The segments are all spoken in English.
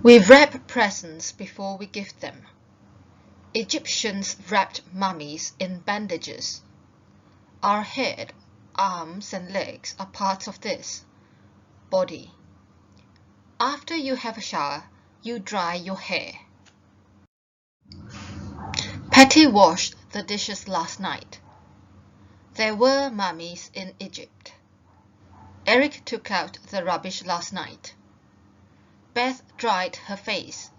We wrap presents before we give them. Egyptians wrapped mummies in bandages. Our head, arms and legs are parts of this body. After you have a shower, you dry your hair. Patty washed the dishes last night. There were mummies in Egypt. Eric took out the rubbish last night. Beth dried her face.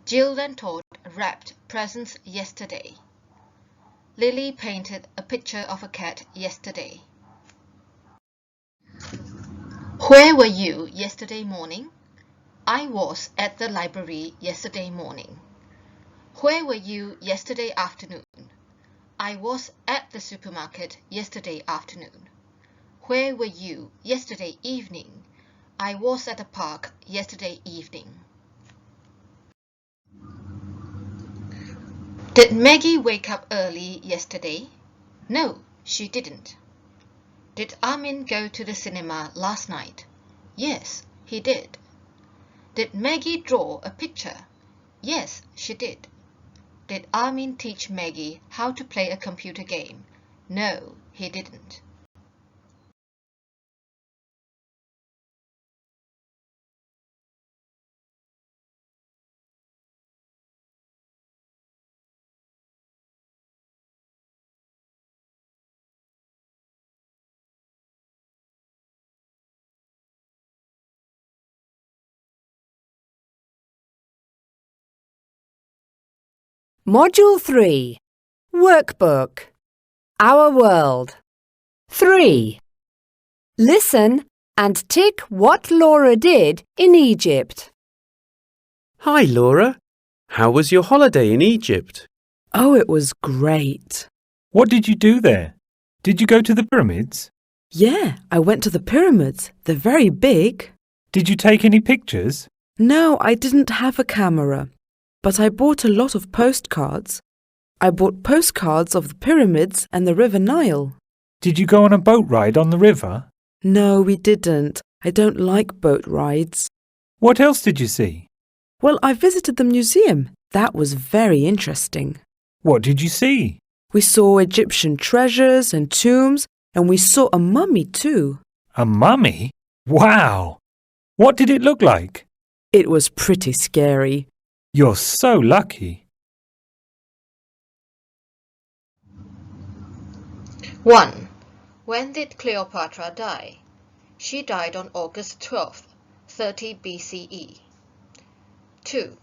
Jill and Todd wrapped presents yesterday. Lily painted a picture of a cat yesterday. Where were you yesterday morning? I was at the library yesterday morning. Where were you yesterday afternoon? I was at the supermarket yesterday afternoon. Where were you yesterday evening? I was at the park yesterday evening. Did Maggie wake up early yesterday? No, she didn't. Did Armin go to the cinema last night? Yes, he did. Did Maggie draw a picture? Yes, she did. Did Armin teach Maggie how to play a computer game? No, he didn't. Module 3. Workbook. Our World. 3. Listen and tick what Laura did in Egypt. Hi, Laura. How was your holiday in Egypt? Oh, it was great. What did you do there? Did you go to the pyramids? Yeah, I went to the pyramids. They're very big. Did you take any pictures? No, I didn't have a camera. But I bought a lot of postcards. I bought postcards of the pyramids and the River Nile. Did you go on a boat ride on the river? No, we didn't. I don't like boat rides. What else did you see? Well, I visited the museum. That was very interesting. What did you see? We saw Egyptian treasures and tombs, and we saw a mummy too. A mummy? Wow! What did it look like? It was pretty scary. You're so lucky. 1. When did Cleopatra die? She died on August 12th, 30 BCE. 2.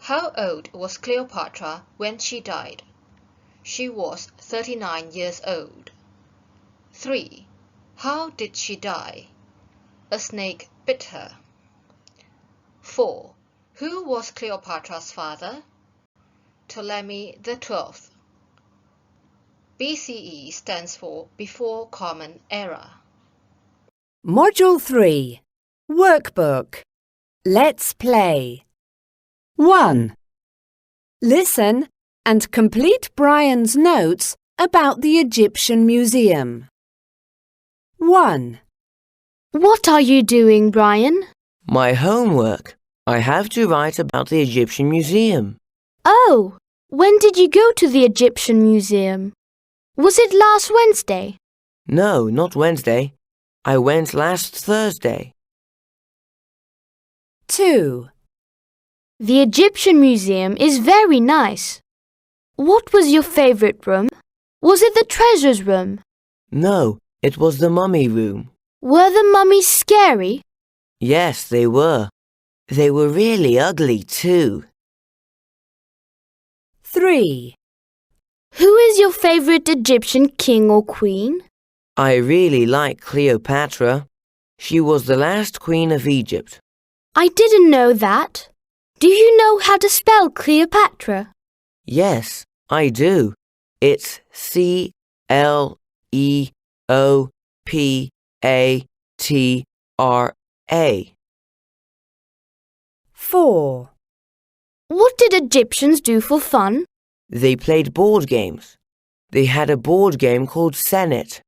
How old was Cleopatra when she died? She was 39 years old. 3. How did she die? A snake bit her. 4. Who was Cleopatra's father? Ptolemy XII. BCE stands for Before Common Era. Module 3. Workbook. Let's play. 1. Listen and complete Brian's notes about the Egyptian Museum. 1. What are you doing, Brian? My homework. I have to write about the Egyptian Museum. Oh, when did you go to the Egyptian Museum? Was it last Wednesday? No, not Wednesday. I went last Thursday. 2. The Egyptian Museum is very nice. What was your favorite room? Was it the treasures room? No, it was the mummy room. Were the mummies scary? Yes, they were. They were really ugly too. 3. Who is your favorite Egyptian king or queen? I really like Cleopatra. She was the last queen of Egypt. I didn't know that. Do you know how to spell Cleopatra? Yes, I do. It's Cleopatra. 4. What did Egyptians do for fun? They played board games. They had a board game called Senet.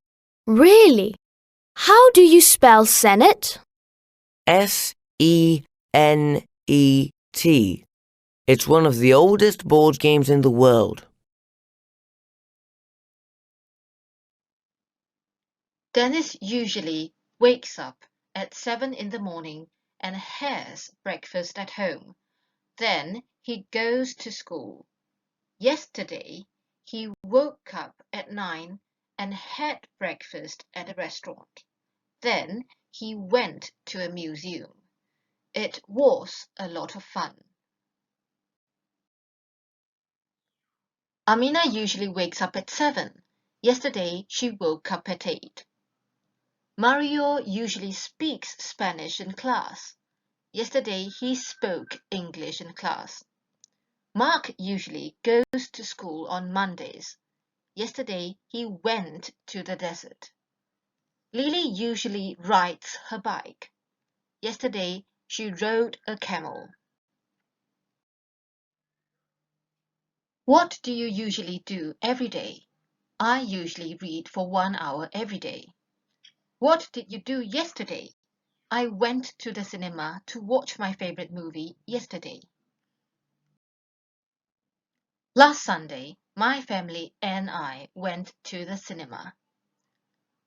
Really? How do you spell Senate? Senet. E.T. It's one of the oldest board games in the world. Dennis usually wakes up at 7 in the morning and has breakfast at home. Then he goes to school. Yesterday, he woke up at 9 and had breakfast at a restaurant. Then he went to a museum. It was a lot of fun. Amina usually wakes up at 7. Yesterday, she woke up at 8. Mario usually speaks Spanish in class. Yesterday, he spoke English in class. Mark usually goes to school on Mondays. Yesterday, he went to the desert. Lily usually rides her bike. Yesterday, she rode a camel. What do you usually do every day? I usually read for 1 hour every day. What did you do yesterday? I went to the cinema to watch my favorite movie yesterday. Last Sunday, my family and I went to the cinema.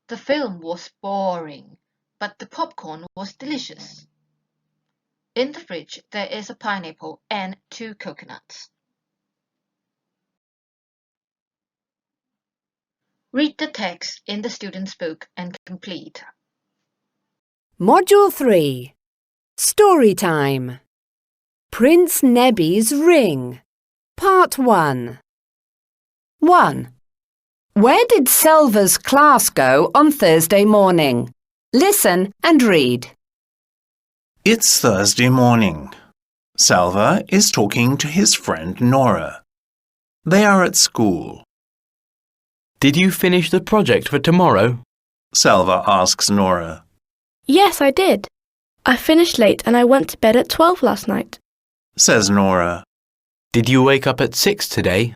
The film was boring, but the popcorn was delicious. In the fridge, there is a pineapple and 2 coconuts. Read the text in the student's book and complete. Module 3. Story Time. Prince Nebi's Ring. Part 1. 1. Where did Selva's class go on Thursday morning? Listen and read. It's Thursday morning. Salva is talking to his friend Nora. They are at school. Did you finish the project for tomorrow? Salva asks Nora. Yes, I did. I finished late and I went to bed at 12 last night. Says Nora. Did you wake up at 6 today?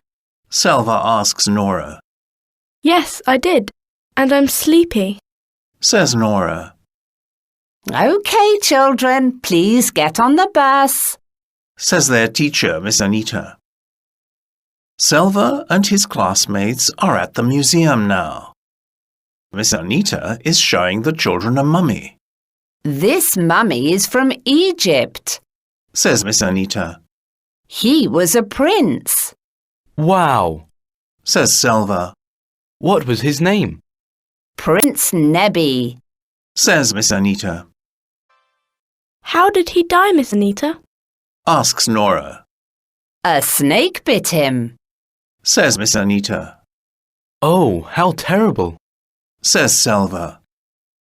Salva asks Nora. Yes, I did. And I'm sleepy. Says Nora. OK, children, please get on the bus. Says their teacher, Miss Anita. Salva and his classmates are at the museum now. Miss Anita is showing the children a mummy. This mummy is from Egypt. Says Miss Anita. He was a prince. Wow! Says Salva. What was his name? Prince Nebi. Says Miss Anita. How did he die, Miss Anita? Asks Nora. A snake bit him. Says Miss Anita. Oh, how terrible! Says Salva.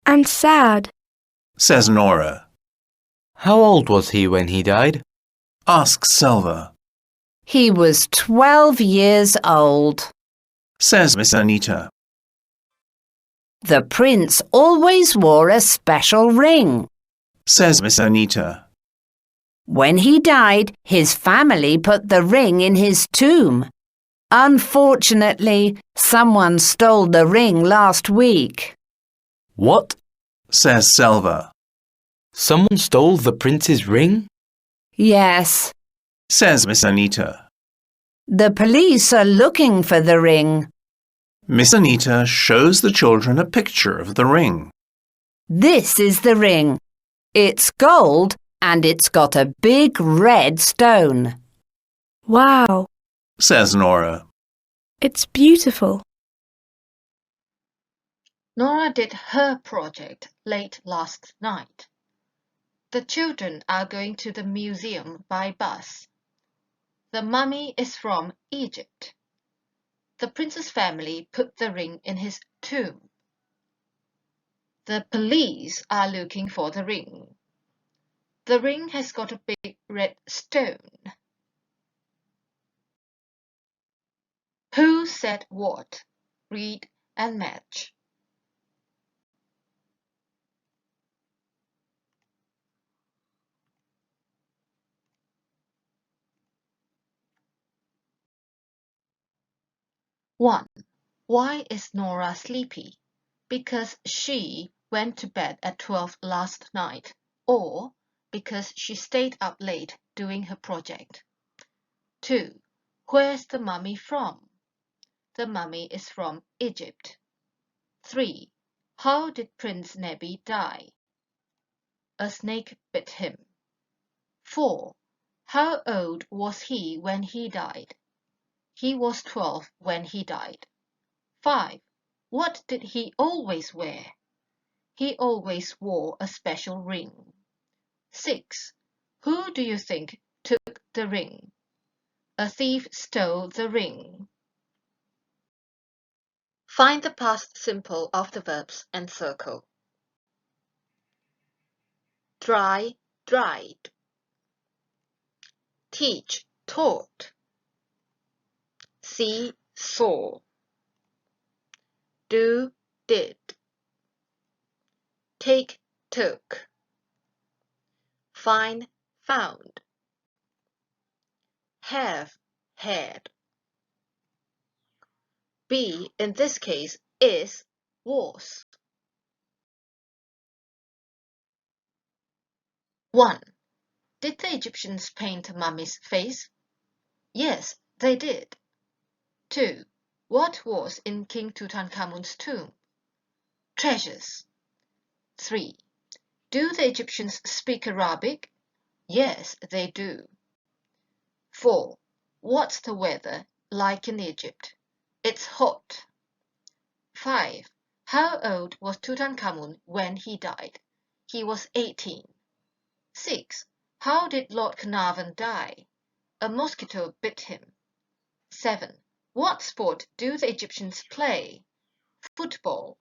And sad. Says Nora. How old was he when he died? Asks Salva. He was 12 years old. Says Miss Anita. The prince always wore a special ring. Says Miss Anita. When he died, his family put the ring in his tomb. Unfortunately, someone stole the ring last week. What? Says Salva. Someone stole the prince's ring? Yes. Says Miss Anita. The police are looking for the ring. Miss Anita shows the children a picture of the ring. This is the ring. It's gold and it's got a big red stone. Wow. Says Nora. It's beautiful. Nora did her project late last night. The children are going to the museum by bus. The mummy is from Egypt. The prince's family put the ring in his tomb. The police are looking for the ring. The ring has got a big red stone. Who said what? Read and match. One. Why is Nora sleepy? Because she went to bed at 12 last night. Or because she stayed up late doing her project. 2. Where's the mummy from? The mummy is from Egypt. 3. How did Prince Nebi die? A snake bit him. 4. How old was he when he died? He was 12 when he died. 5. What did he always wear? He always wore a special ring. 6. Who do you think took the ring? A thief stole the ring. Find the past simple of the verbs and circle. Dry, dried. Teach, taught. See, saw. Do, did. Take, took. Find, found. Have, had. Be, in this case, is, was. 1. Did the Egyptians paint Mummy's face? Yes, they did. 2. What was in King Tutankhamun's tomb? Treasures. 3. Do the Egyptians speak Arabic? Yes, they do. 4. What's the weather like in Egypt? It's hot. 5. How old was Tutankhamun when he died? He was 18. 6. How did Lord Carnarvon die? A mosquito bit him. 7. What sport do the Egyptians play? Football.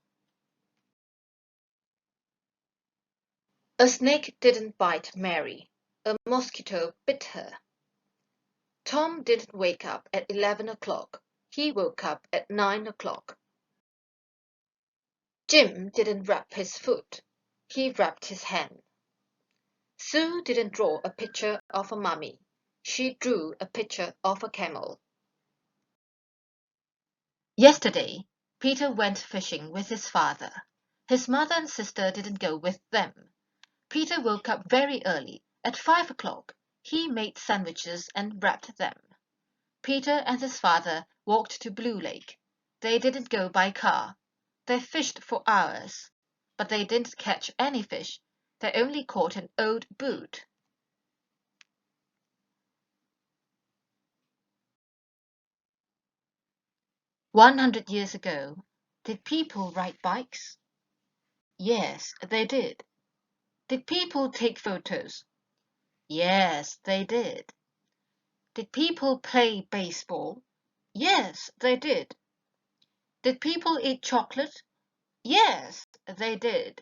A snake didn't bite Mary. A mosquito bit her. Tom didn't wake up at 11 o'clock. He woke up at 9 o'clock. Jim didn't wrap his foot. He wrapped his hand. Sue didn't draw a picture of a mummy. She drew a picture of a camel. Yesterday, Peter went fishing with his father. His mother and sister didn't go with them. Peter woke up very early. At 5 o'clock, he made sandwiches and wrapped them. Peter and his father walked to Blue Lake. They didn't go by car. They fished for hours, but they didn't catch any fish. They only caught an old boot. "100 years ago, did people ride bikes? Yes, they did. Did people take photos? Yes, they did. Did people play baseball? Yes, they did. Did people eat chocolate? Yes, they did.